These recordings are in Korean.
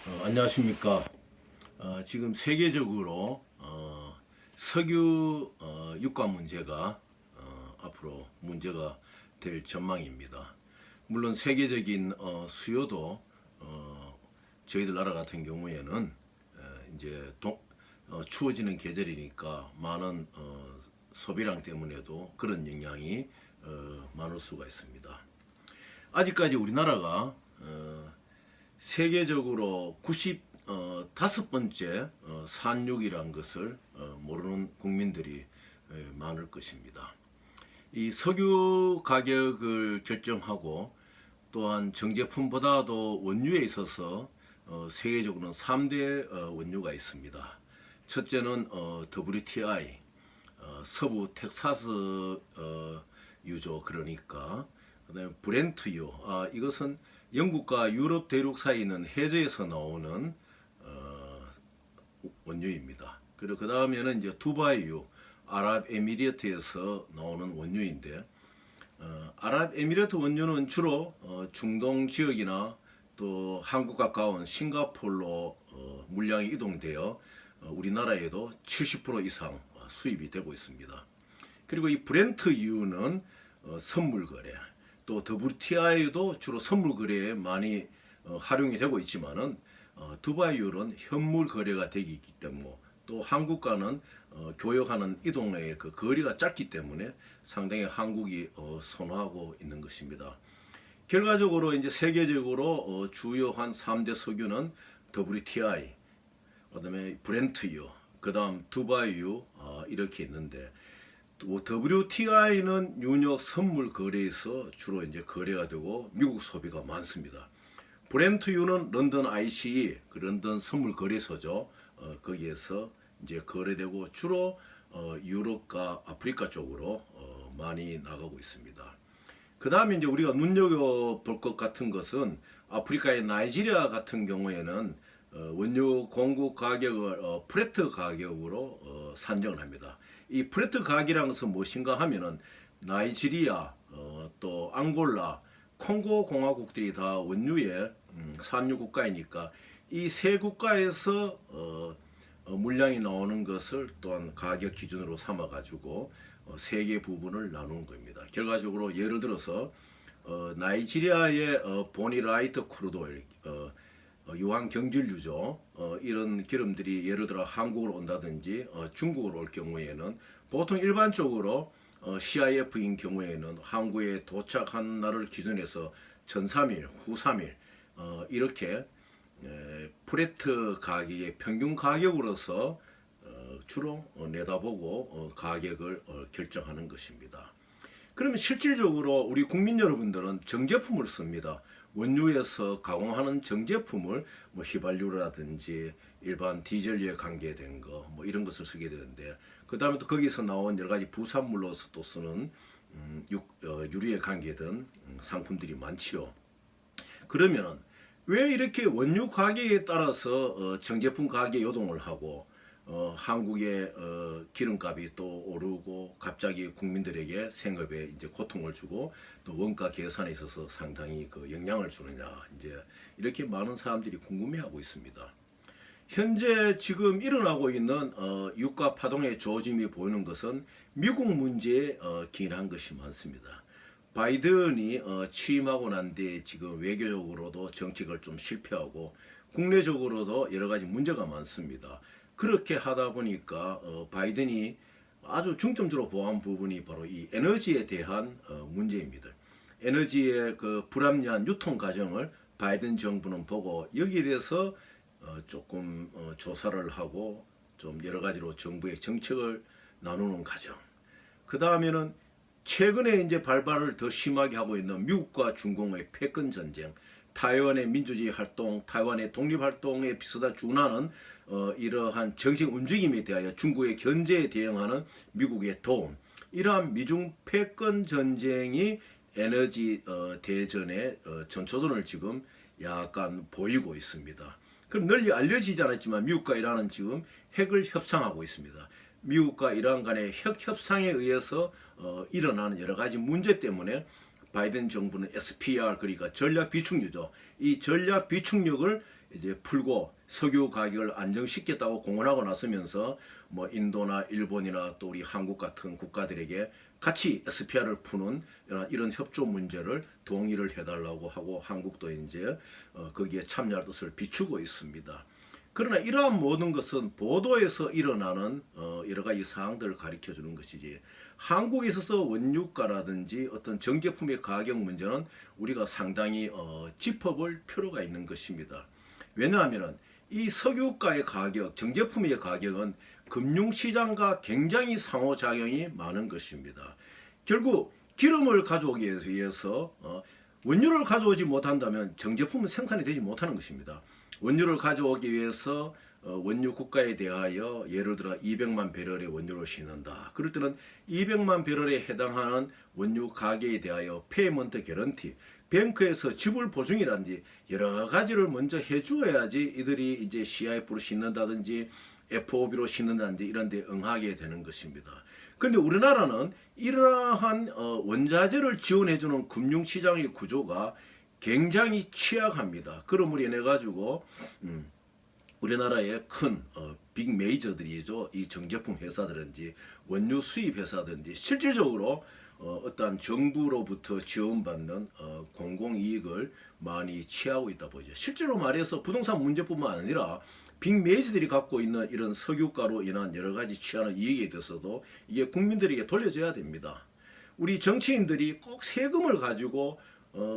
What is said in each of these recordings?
안녕하십니까. 지금 세계적으로 석유 유가 문제가 앞으로 문제가 될 전망입니다. 물론 세계적인 수요도 저희들 나라 같은 경우에는 이제 추워지는 계절이니까 많은 소비량 때문에도 그런 영향이 많을 수가 있습니다. 아직까지 우리나라가 세계적으로 95번째 산육이란 것을 모르는 국민들이 많을 것입니다. 이 석유 가격을 결정하고 또한 정제품보다도 원유에 있어서 세계적으로는 3대 원유가 있습니다. 첫째는 WTI, 서부 텍사스 유죠. 그러니까 그다음에 브렌트유. 이것은 영국과 유럽 대륙 사이에 있는 해저에서 나오는 원유입니다. 그리고 그 다음에는 이제 두바이유, 아랍에미리트에서 나오는 원유인데, 아랍에미리트 원유는 주로 중동 지역이나 또 한국 가까운 싱가포르로 물량이 이동되어 우리나라에도 70% 이상 수입이 되고 있습니다. 그리고 이 브렌트유는 선물 거래, 또 WTI도 주로 선물 거래에 많이 활용이 되고 있지만은 두바이유는 현물 거래가 되기 때문에 또 한국과는 교역하는 이동의 그 거리가 짧기 때문에 상당히 한국이 선호하고 있는 것입니다. 결과적으로 이제 세계적으로 주요한 3대 석유는 WTI, 그다음에 브렌트유, 그다음 두바이유 이렇게 있는데, WTI는 뉴욕 선물 거래에서 주로 이제 거래가 되고 미국 소비가 많습니다. 브렌트유는 런던 ICE, 그 런던 선물 거래소죠. 거기에서 이제 거래되고 주로 유럽과 아프리카 쪽으로 많이 나가고 있습니다. 그 다음에 이제 우리가 눈여겨볼 것 같은 것은 아프리카의 나이지리아 같은 경우에는 원유 공급 가격을 프레트 가격으로 산정을 합니다. 이 프레트 가격이라는 것은 무엇인가 하면은 나이지리아, 또 앙골라, 콩고 공화국들이 다 원유의 산유 국가이니까 이 세 국가에서 물량이 나오는 것을 또한 가격 기준으로 삼아 가지고 세 개 부분을 나누는 겁니다. 결과적으로 예를 들어서 나이지리아의 보니라이트 크루드 유황 경질유죠. 이런 기름들이 예를 들어 한국으로 온다든지 중국으로 올 경우에는 보통 일반적으로 CIF인 경우에는 한국에 도착한 날을 기준해서 전 3일, 후 3일 이렇게 프레트 가격의 평균 가격으로서 주로 내다보고 가격을 결정하는 것입니다. 그러면 실질적으로 우리 국민 여러분들은 정제품을 씁니다. 원유에서 가공하는 정제품을 뭐 휘발유라든지 일반 디젤유에 관계된 거 뭐 이런 것을 쓰게 되는데, 그 다음에 또 거기서 나온 여러 가지 부산물로서 또 쓰는 유리에 관계된 상품들이 많지요. 그러면은 왜 이렇게 원유 가격에 따라서 정제품 가격이 요동을 하고 한국의 기름값이 또 오르고 갑자기 국민들에게 생업에 이제 고통을 주고 또 원가 계산에 있어서 상당히 그 영향을 주느냐, 이제 이렇게 많은 사람들이 궁금해하고 있습니다. 현재 지금 일어나고 있는 유가 파동의 조짐이 보이는 것은 미국 문제에 기인한 것이 많습니다. 바이든이 취임하고 난 뒤에 지금 외교적으로도 정책을 좀 실패하고 국내적으로도 여러 가지 문제가 많습니다. 그렇게 하다 보니까 바이든이 아주 중점적으로 보한 부분이 바로 이 에너지에 대한 문제입니다. 에너지의 그 불합리한 유통 과정을 바이든 정부는 보고 여기에 대해서 조금 조사를 하고 좀 여러 가지로 정부의 정책을 나누는 과정. 그 다음에는 최근에 이제 발발을 더 심하게 하고 있는 미국과 중국의 패권 전쟁, 타이완의 민주주의 활동, 타이완의 독립 활동에 비슷한 준하는 이러한 정책 움직임에 대하여 중국의 견제에 대응하는 미국의 도움, 이러한 미중 패권 전쟁이 에너지 대전의 전초전을 지금 약간 보이고 있습니다. 그럼 널리 알려지지 않았지만 미국과 이란은 지금 핵을 협상하고 있습니다. 미국과 이란 간의 핵 협상에 의해서 일어나는 여러 가지 문제 때문에 바이든 정부는 SPR, 그러니까 전략 비축유죠. 이 전략 비축력을 이제 풀고 석유 가격을 안정시켰다고 공언하고 나서면서 뭐 인도나 일본이나 또 우리 한국 같은 국가들에게 같이 SPR을 푸는 이런 협조 문제를 동의를 해달라고 하고 한국도 이제 거기에 참여할 뜻을 비추고 있습니다. 그러나 이러한 모든 것은 보도에서 일어나는 여러 가지 사항들을 가르쳐 주는 것이지, 한국에 있어서 원유가라든지 어떤 정제품의 가격 문제는 우리가 상당히 짚어볼 필요가 있는 것입니다. 왜냐하면 이 석유가의 가격, 정제품의 가격은 금융시장과 굉장히 상호작용이 많은 것입니다. 결국 기름을 가져오기 위해서 원유를 가져오지 못한다면 정제품은 생산이 되지 못하는 것입니다. 원유를 가져오기 위해서 원유 국가에 대하여 예를 들어 200만 배럴의 원유를 싣는다. 그럴 때는 200만 배럴에 해당하는 원유 가격에 대하여 페이먼트 개런티, 뱅크에서 지불 보증이라든지 여러 가지를 먼저 해주어야지 이들이 이제 CIF로 싣는다든지 FOB로 싣는다든지 이런 데 응하게 되는 것입니다. 그런데 우리나라는 이러한 원자재를 지원해주는 금융시장의 구조가 굉장히 취약합니다. 그러므로 인해 가지고 우리나라의 큰 빅 메이저들이죠. 이 정제품 회사들인지 원유 수입 회사든지 실질적으로 어떠한 정부로부터 지원받는 공공이익을 많이 취하고 있다 보죠. 실제로 말해서 부동산 문제뿐만 아니라 빅 메이저들이 갖고 있는 이런 석유가로 인한 여러 가지 취하는 이익에 대해서도 이게 국민들에게 돌려줘야 됩니다. 우리 정치인들이 꼭 세금을 가지고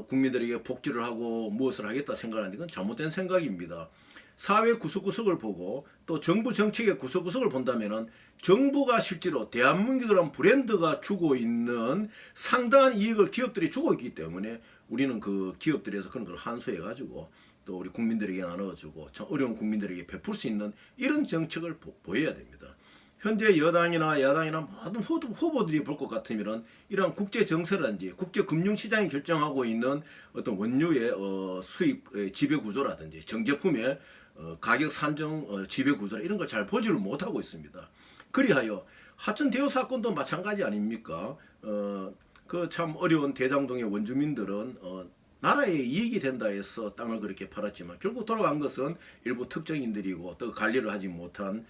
국민들에게 복지를 하고 무엇을 하겠다 생각하는 건 잘못된 생각입니다. 사회 구석구석을 보고 또 정부 정책의 구석구석을 본다면은 정부가 실제로 대한민국이라는 브랜드가 주고 있는 상당한 이익을 기업들이 주고 있기 때문에 우리는 그 기업들에서 그런 걸 환수해 가지고 또 우리 국민들에게 나눠주고 어려운 국민들에게 베풀 수 있는 이런 정책을 보여야 됩니다. 현재 여당이나 야당이나 모든 후보들이 볼 것 같으면 이러한 국제 정세라든지 국제 금융시장이 결정하고 있는 어떤 원유의 수입 지배 구조라든지 정제품의 가격 산정 지배 구조라 이런 걸 잘 보지를 못하고 있습니다. 그리하여 하천 대유 사건도 마찬가지 아닙니까? 그 참 어려운 대장동의 원주민들은 나라에 이익이 된다 해서 땅을 그렇게 팔았지만 결국 돌아간 것은 일부 특정인들이고 또 관리를 하지 못한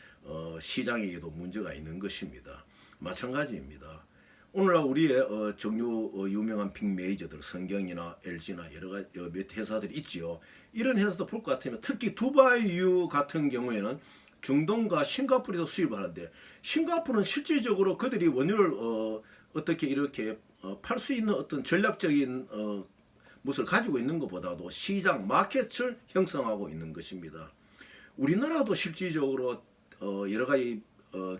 시장에게도 문제가 있는 것입니다. 마찬가지입니다. 오늘날 우리의 정유 유명한 빅 메이저들 성경이나 LG나 여러 가지 몇 회사들이 있지요. 이런 회사도 볼 것 같으면 특히 두바이유 같은 경우에는 중동과 싱가포르에서 수입을 하는데 싱가포르는 실질적으로 그들이 원유를 어떻게 이렇게 팔 수 있는 어떤 전략적인 무엇을 가지고 있는 것보다도 시장 마켓을 형성하고 있는 것입니다. 우리나라도 실질적으로 여러 가지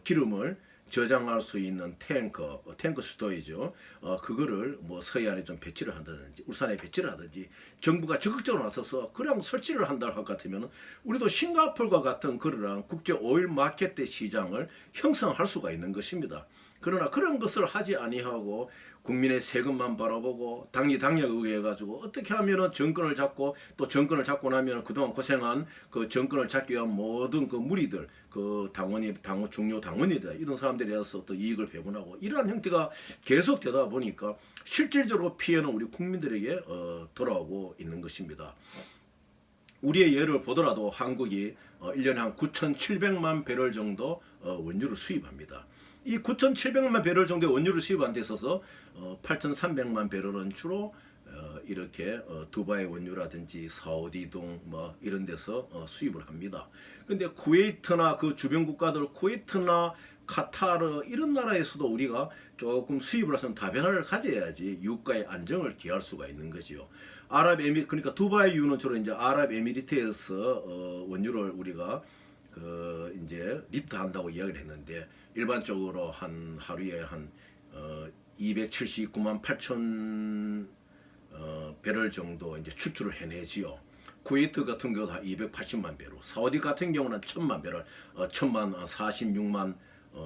기름을 저장할 수 있는 탱크 스토리죠. 그거를 뭐 서해안에 좀 배치를 한다든지 울산에 배치를 하든지 정부가 적극적으로 나서서 그냥 설치를 한다 할 것 같으면 우리도 싱가포르와 같은 그러한 국제 오일 마켓 시장을 형성할 수가 있는 것입니다. 그러나 그런 것을 하지 아니하고 국민의 세금만 바라보고 당리당략 해가지고 어떻게 하면은 정권을 잡고 또 정권을 잡고 나면 그동안 고생한 그 정권을 잡기 위한 모든 그 무리들 그 중요 당원이다 이런 사람들에 대해서 또 이익을 배분하고 이러한 형태가 계속되다 보니까 실질적으로 피해는 우리 국민들에게 돌아오고 있는 것입니다. 우리의 예를 보더라도 한국이 1년에 한 9,700만 배럴 정도 원유를 수입합니다. 이 9,700만 배럴 정도의 원유를 수입한 데 있어서 8,300만 배럴은 주로 이렇게 두바이 원유라든지 사우디 등 뭐 이런 데서 수입을 합니다. 근데 쿠웨이트나 그 주변 국가들 쿠웨이트나 카타르 이런 나라에서도 우리가 조금 수입을 해서 다변화를 가져야지 유가의 안정을 기할 수가 있는 거지요. 그러니까 두바이유는 주로 이제 아랍에미리트에서 원유를 우리가 이제 리프트한다고 이야기를 했는데 일반적으로 한 하루에 한 279만 8천 배럴 정도 이제 추출을 해내지요. 쿠웨이트 같은 경우도 한 280만 배럴, 사우디 같은 경우는 1000만 배럴, 46만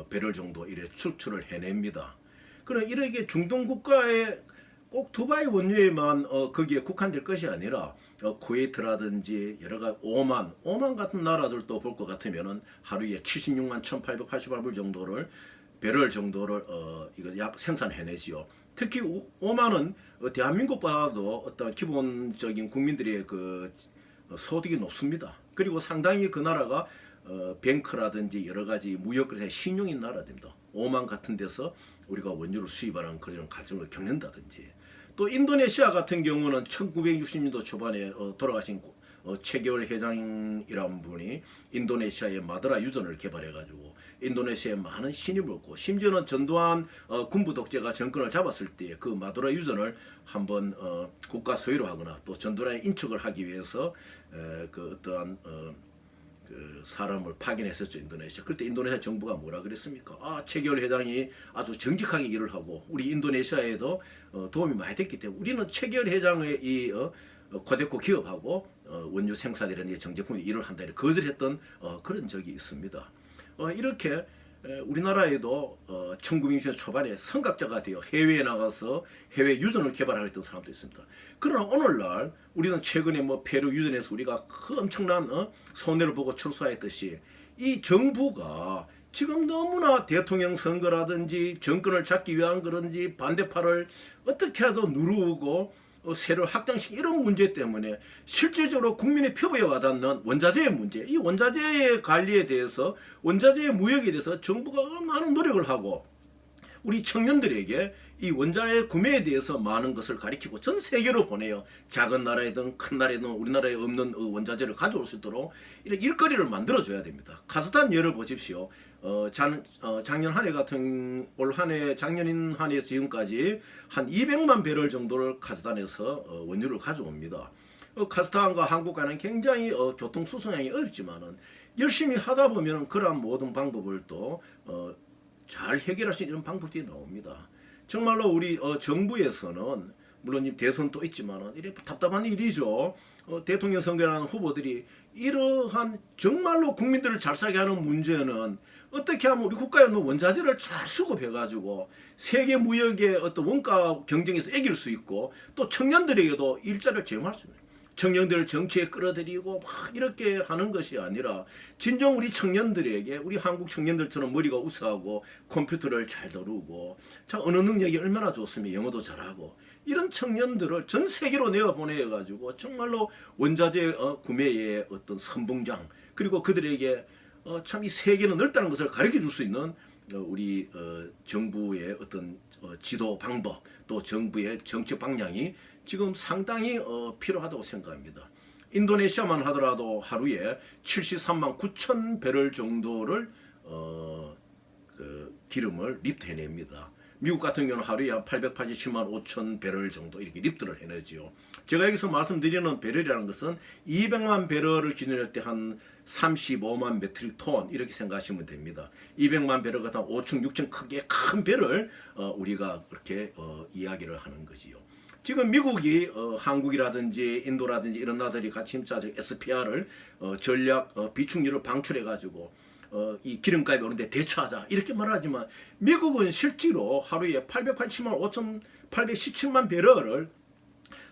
배럴 정도 이래 추출을 해냅니다. 그럼 이렇게 중동 국가에 꼭 두바이 원유에만 거기에 국한될 것이 아니라 쿠웨이트라든지 여러 가지 오만 같은 나라들도 볼 것 같으면은 하루에 76만 1,888불 정도를 배럴 정도를 이거 약 생산해내지요. 특히 오만은 대한민국보다도 어떤 기본적인 국민들의 그 소득이 높습니다. 그리고 상당히 그 나라가 뱅크라든지 여러 가지 무역거래에 신용인 나라입니다. 오만 같은 데서 우리가 원유를 수입하는 그런 과정을 겪는다든지, 또 인도네시아 같은 경우는 1960년도 초반에 돌아가신 최계월 회장이라는 분이 인도네시아의 마드라 유전을 개발해가지고 인도네시아에 많은 신임을 얻고, 심지어는 전두환 군부 독재가 정권을 잡았을 때 그 마드라 유전을 한번 국가 소유로 하거나 또 전두환의 인척을 하기 위해서 그 어떠한 그 사람을 파견했었죠, 인도네시아. 그때 인도네시아 정부가 뭐라 그랬습니까? 최계월 회장이 아주 정직하게 일을 하고 우리 인도네시아에도 도움이 많이 됐기 때문에 우리는 최계월 회장의 이 코데코 기업하고 원유 생산이라는 정제품 일을 한다 이렇게 거절했던 그런 적이 있습니다. 이렇게 우리나라에도 1960년 초반에 선각자가 되어 해외에 나가서 해외 유전을 개발하였던 사람도 있습니다. 그러나 오늘날 우리는 최근에 페루 유전에서 우리가 그 엄청난 손해를 보고 출소했듯이 이 정부가 지금 너무나 대통령 선거라든지 정권을 잡기 위한 그런지 반대파를 어떻게 해도 누르고 세를 확장시키는 이런 문제 때문에 실질적으로 국민의 표부에 와닿는 원자재의 문제, 이 원자재의 관리에 대해서, 원자재의 무역에 대해서 정부가 많은 노력을 하고 우리 청년들에게 이 원자재 구매에 대해서 많은 것을 가리키고 전 세계로 보내요. 작은 나라이든 큰 나라이든 우리나라에 없는 원자재를 가져올 수 있도록 이런 일거리를 만들어줘야 됩니다. 카자흐스탄 예를 보십시오. 작년 한 해 같은 올 한 해 작년인 한 해에서 지금까지 한 200만 배럴 정도를 카자흐스탄에서 원유를 가져옵니다. 카자흐스탄과 한국 간은 굉장히 교통 수송량이 어렵지만은 열심히 하다 보면 그러한 모든 방법을 또 잘 해결할 수 있는 방법들이 나옵니다. 정말로 우리 정부에서는 물론 대선도 있지만은 이래 답답한 일이죠. 대통령 선거라는 후보들이 이러한 정말로 국민들을 잘 살게 하는 문제는 어떻게 하면 우리 국가에 있는 원자재를 잘 수급해가지고 세계 무역의 어떤 원가 경쟁에서 이길 수 있고 또 청년들에게도 일자리를 제공할 수 있는, 청년들을 정치에 끌어들이고 막 이렇게 하는 것이 아니라 진정 우리 청년들에게, 우리 한국 청년들처럼 머리가 우수하고 컴퓨터를 잘 다루고 참 언어 능력이 얼마나 좋으면 영어도 잘하고 이런 청년들을 전 세계로 내어보내가지고 정말로 원자재 구매의 어떤 선봉장, 그리고 그들에게 참 이 세계는 넓다는 것을 가르쳐 줄 수 있는 우리 정부의 어떤 지도 방법, 또 정부의 정책 방향이 지금 상당히 필요하다고 생각합니다. 인도네시아만 하더라도 하루에 73만 9천 배럴 정도를 그 기름을 립트해냅니다. 미국 같은 경우는 하루에 한 887만 5천 배럴 정도 이렇게 립트를 해내지요. 제가 여기서 말씀드리는 배럴이라는 것은 200만 배럴을 기준으로 할 때 한 35만 메트릭 톤 이렇게 생각하시면 됩니다. 200만 배럴 같은 5층, 6층 크게 큰 배를 우리가 그렇게 이야기를 하는 것이요. 지금 미국이 한국이라든지 인도라든지 이런 나라들이 같이 힘짜서 SPR을 전략 비축유를 방출해가지고 이 기름값이 오른데 대처하자 이렇게 말하지만 미국은 실제로 하루에 887만 5,817만 배럴을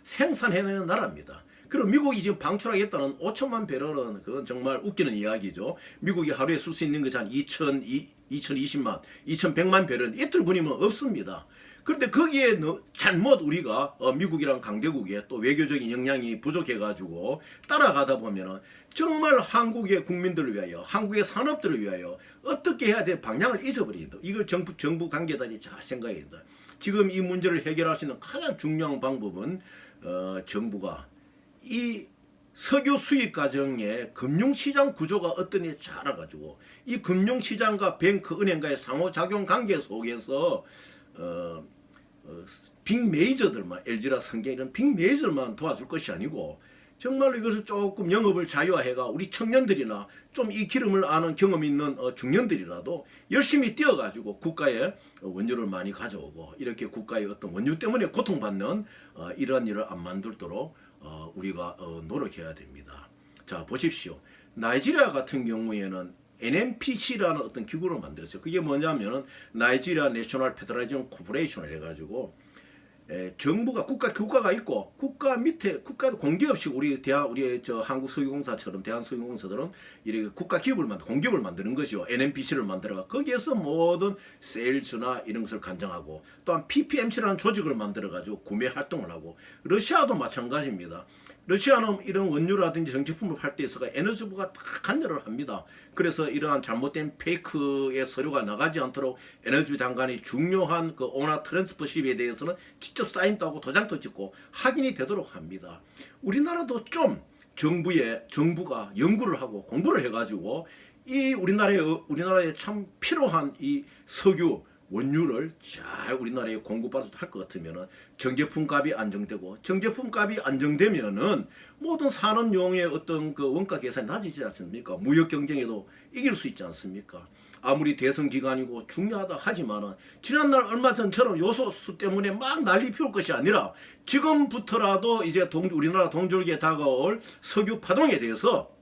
생산해내는 나라입니다. 그리고 미국이 지금 방출하겠다는 5천만 배럴은 그건 정말 웃기는 이야기죠. 미국이 하루에 쓸 수 있는 것이 한 2,020만, 2,100만 배럴은 이틀 분이면 없습니다. 그런데 거기에 잘못 우리가 미국이랑 강대국의 또 외교적인 역량이 부족해가지고 따라가다 보면은 정말 한국의 국민들을 위하여, 한국의 산업들을 위하여 어떻게 해야 될 방향을 잊어버린다. 이걸 정부 관계자들이 잘 생각해야 된다. 지금 이 문제를 해결할 수 있는 가장 중요한 방법은 정부가 이 석유 수입 과정의 금융시장 구조가 어떠니 잘 알아가지고 이 금융시장과 뱅크, 은행과의 상호작용 관계 속에서 빅메이저들만, LG라 성경 이런 빅메이저들만 도와줄 것이 아니고 정말로 이것을 조금 영업을 자유화해가 우리 청년들이나 좀 이 기름을 아는 경험 있는 중년들이라도 열심히 뛰어가지고 국가에 원유를 많이 가져오고 이렇게 국가의 어떤 원유 때문에 고통받는 이런 일을 안 만들도록 우리가 노력해야 됩니다. 자, 보십시오. 나이지리아 같은 경우에는 NNPC라는 어떤 기구를 만들었어요. 그게 뭐냐면은 나이지리아 내셔널 페더라이징 코퍼레이션을 해가지고 정부가 국가가 있고 국가 밑에 국가 공기업식 우리 한국석유공사처럼 대한석유공사들은 이렇게 국가 기업을 공기업을 만드는 것이요. NNPC를 만들어가 거기에서 모든 세일즈나 이런 것을 관장하고 또한 PPMC라는 조직을 만들어 가지고 구매 활동을 하고 러시아도 마찬가지입니다. 러시아는 이런 원유라든지 정제품을 팔 때 있어서 에너지부가 다 관여를 합니다. 그래서 이러한 잘못된 페이크의 서류가 나가지 않도록 에너지 장관이 중요한 그 오나 트랜스퍼십에 대해서는 직접 사인도 하고 도장도 찍고 확인이 되도록 합니다. 우리나라도 좀 정부가 연구를 하고 공부를 해가지고 이 우리나라에 참 필요한 이 석유 원유를 잘 우리나라에 공급받아도 할 것 같으면은 정제품 값이 안정되고 정제품 값이 안정되면은 모든 산업용의 어떤 그 원가 계산이 낮아지지 않습니까? 무역 경쟁에도 이길 수 있지 않습니까? 아무리 대선 기간이고 중요하다 하지만은 지난날 얼마 전처럼 요소수 때문에 막 난리 피울 것이 아니라 지금부터라도 이제 우리나라 동절기에 다가올 석유 파동에 대해서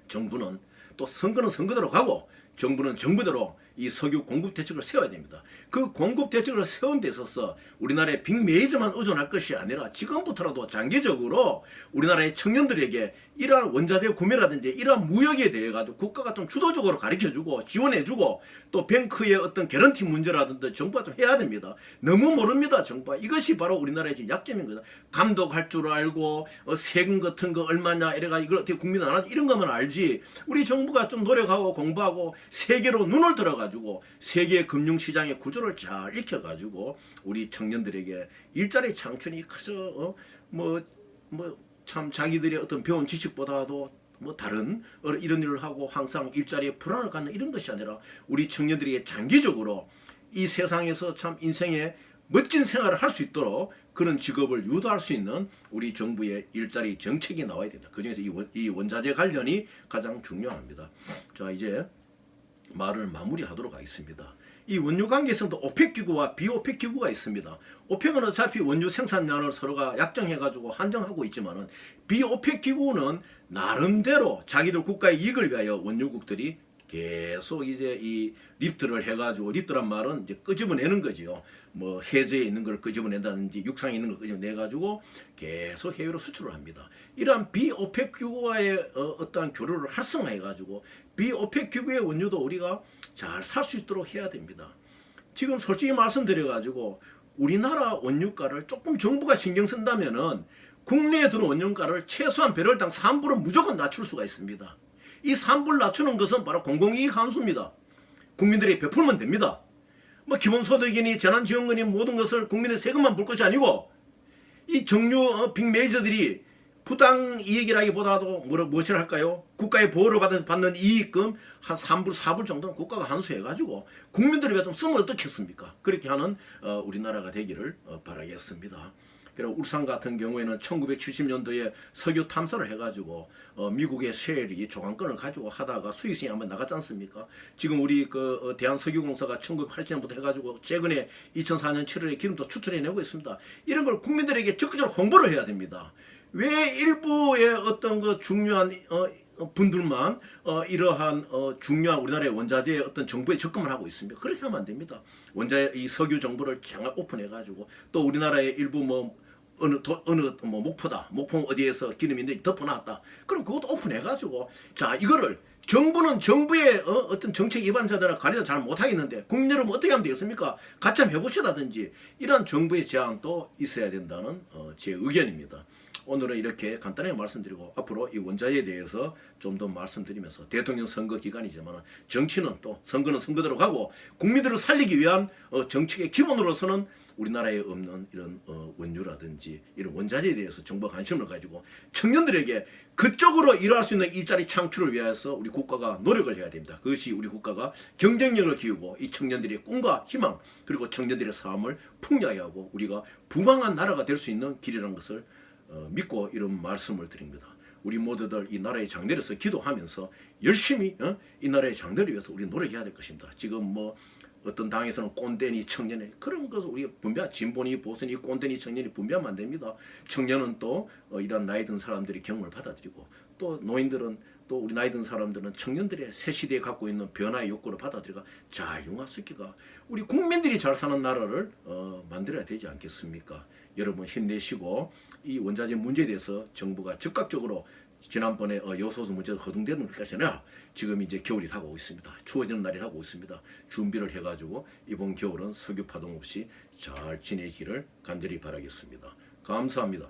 정부는 또 선거는 선거대로 가고 정부는 정부대로 이 석유 공급 대책을 세워야 됩니다. 그 공급 대책을 세운 데 있어서 우리나라의 빅메이저만 의존할 것이 아니라 지금부터라도 장기적으로 우리나라의 청년들에게 이러한 원자재 구매라든지 이러한 무역에 대해 가지고 국가가 좀 주도적으로 가르쳐주고 지원해주고 또 뱅크의 어떤 개런티 문제라든지 정부가 좀 해야 됩니다. 너무 모릅니다. 정부가. 이것이 바로 우리나라의 지금 약점인 거다. 감독할 줄 알고 세금 같은 거 얼마냐 이래가 이걸 어떻게 국민 안 하지 이런 것만 알지. 우리 정부가 좀 노력하고 공부하고 세계로 눈을 들어가지고 세계 금융시장의 구조를 잘 익혀가지고 우리 청년들에게 일자리 창출이 커져 참 자기들의 어떤 배운 지식보다도 다른 이런 일을 하고 항상 일자리에 불안을 갖는 이런 것이 아니라 우리 청년들에게 장기적으로 이 세상에서 참 인생의 멋진 생활을 할 수 있도록 그런 직업을 유도할 수 있는 우리 정부의 일자리 정책이 나와야 된다. 그중에서 이 원자재 관련이 가장 중요합니다. 자, 이제 말을 마무리하도록 하겠습니다. 이 원유 관계에서도 오펙 기구와 비오펙 기구가 있습니다. 오펙은 어차피 원유 생산량을 서로가 약정해가지고 한정하고 있지만은 비오펙 기구는 나름대로 자기들 국가의 이익을 위하여 원유국들이 계속 이제 이 리프트를 해가지고 리프트란 말은 이제 끄집어내는 거지요. 뭐 해저에 있는 걸 끄집어낸다든지 육상에 있는 걸 끄집어내가지고 계속 해외로 수출을 합니다. 이러한 비오펙 기구와의 어떠한 교류를 활성화해가지고 비오펙 기구의 원유도 우리가 잘 살 수 있도록 해야 됩니다. 지금 솔직히 말씀드려가지고 우리나라 원유가를 조금 정부가 신경 쓴다면은 국내에 들어온 원유가를 최소한 배럴당 3불은 무조건 낮출 수가 있습니다. 이 3불 낮추는 것은 바로 공공이익 환수입니다. 국민들이 베풀면 됩니다. 뭐 기본소득이니 재난지원금이 모든 것을 국민의 세금만 볼 것이 아니고 이 정유 빅메이저들이 부당 이익이라기보다도 무엇이라 할까요? 국가의 보호를 받는 이익금 한 3불, 4불 정도는 국가가 환수해가지고 국민들이 왜 좀 쓰면 어떻겠습니까? 그렇게 하는 우리나라가 되기를 바라겠습니다. 그리고 울산 같은 경우에는 1970년도에 석유 탐사를 해가지고 미국의 셰일이 조강권을 가지고 하다가 수익성이 한번 나갔지 않습니까? 지금 우리 그 대한석유공사가 1980년부터 해가지고 최근에 2004년 7월에 기름도 추출해내고 있습니다. 이런 걸 국민들에게 적극적으로 홍보를 해야 됩니다. 왜 일부의 어떤 그 중요한 분들만 이러한 중요한 우리나라의 원자재의 어떤 정부에 접근을 하고 있습니다. 그렇게 하면 안 됩니다. 이 석유 정보를 장악 오픈해 가지고 또 우리나라의 일부 목포 어디에서 기름인데 덮어놨다. 그럼 그것도 오픈해 가지고 자 이거를 정부는 정부의 어떤 정책 위반자들을 가려서 잘 못하겠는데 국민 여러분 어떻게 하면 되겠습니까? 같이 한번 해보시라든지 이런 정부의 제안도 있어야 된다는 제 의견입니다. 오늘은 이렇게 간단하게 말씀드리고 앞으로 이 원자재에 대해서 좀 더 말씀드리면서 대통령 선거 기간이지만 정치는 또 선거는 선거대로 가고 국민들을 살리기 위한 정책의 기본으로서는 우리나라에 없는 이런 원유라든지 이런 원자재에 대해서 정부가 관심을 가지고 청년들에게 그쪽으로 일할 수 있는 일자리 창출을 위해서 우리 국가가 노력을 해야 됩니다. 그것이 우리 국가가 경쟁력을 키우고 이 청년들의 꿈과 희망 그리고 청년들의 삶을 풍요하게 하고 우리가 부강한 나라가 될 수 있는 길이라는 것을 믿고 이런 말씀을 드립니다. 우리 모두들 이 나라의 장래를 위해서 기도하면서 열심히 이 나라의 장래를 위해서 우리 노력해야 될 것입니다. 지금 어떤 당에서는 꼰대니 청년이 그런 것을 우리가 분별 진보니 보수니 꼰대니 청년이 분별하면 안 됩니다. 청년은 또 이런 나이 든 사람들이 경험을 받아들이고 또 노인들은 또 우리 나이 든 사람들은 청년들의 새 시대에 갖고 있는 변화의 욕구를 받아들이고 잘 융합시키가 우리 국민들이 잘 사는 나라를 만들어야 되지 않겠습니까? 여러분 힘내시고 이 원자재 문제에 대해서 정부가 즉각적으로 지난번에 요소수 문제가 허둥대는 것까지 아니라 지금 이제 겨울이 다가오고 있습니다. 추워지는 날이 다가오고 있습니다. 준비를 해가지고 이번 겨울은 석유 파동 없이 잘 지내기를 간절히 바라겠습니다. 감사합니다.